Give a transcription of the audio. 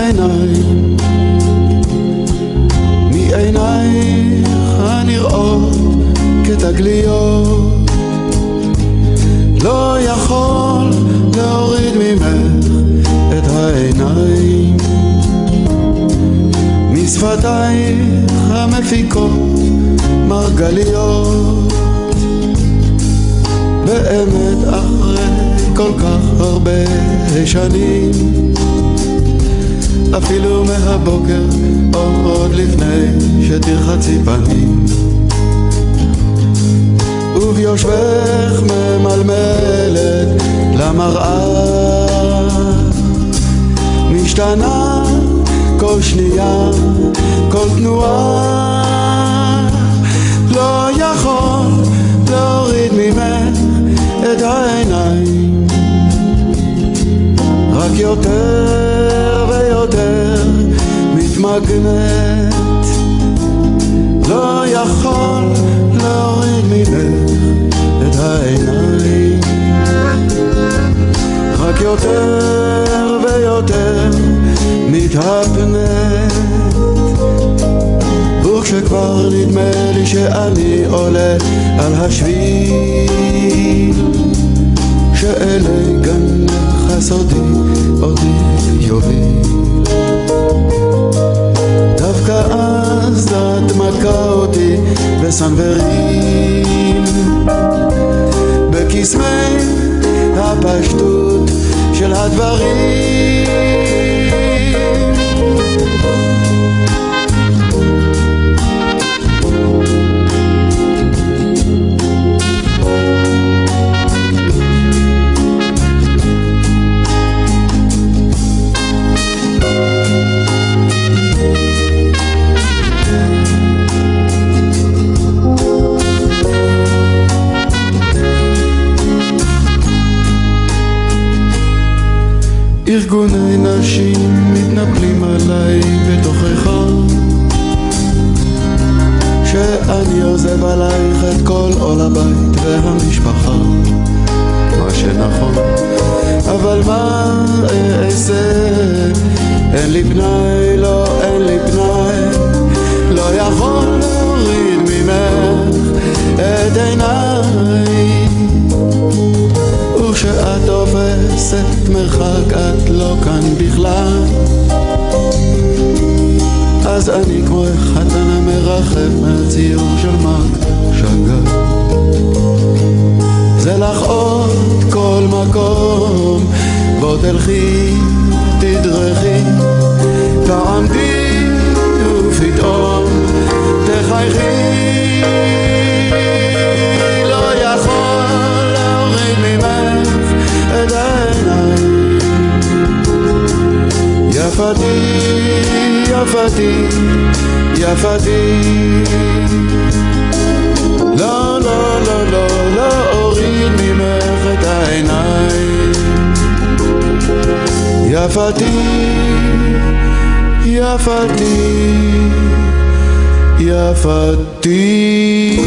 העיניים, מעינייך הנראות כתגליות, לא יכול להוריד ממך את העיניים, משפתייך המפיקות מרגליות. באמת אחרי כל כך הרבה שנים, אפילו מהבוקר או עוד לפני שתרחצי פנים, וביושבך ממלמלת למראה, משתנה כל שנייה, כל תנועה, לא יכול להוריד ממך את העיניים, רק יותר ויותר מתמגנת, לא יכול להוריד ממך את העיניים, רק יותר ויותר מתהפנת, וכשכבר נדמה לי שאני עולה על השביל, שאלי גנך הסודי אותי יוביל, דווקא אז את מכה אותי בסנוורים, בקסמי הפשטות של הדברים. ארגוני נשים מתנפלים עליי בתוכך, שאני עוזב עלייך את כל עול הבית והמשפחה, מה שנכון, אבל מה אעשה, אין לי פנאי, לא אין לי פנאי, לא יכול להוריד ממך את עיניי, וכשאת תופסת מרחק את לא כאן בכלל, אז אני כמו חתן המרחב מהציור של מרק שגר, זה לך עוד כל מקום, בוא תלכי תדרכי, תעמדי ופתאום תחייכי, לא יכול להוריד ממך את העיניים, יפתי יפתי יפתי, לא לא לא לא לא אוריד ממך את העיניים, יפתי יפתי יפתי.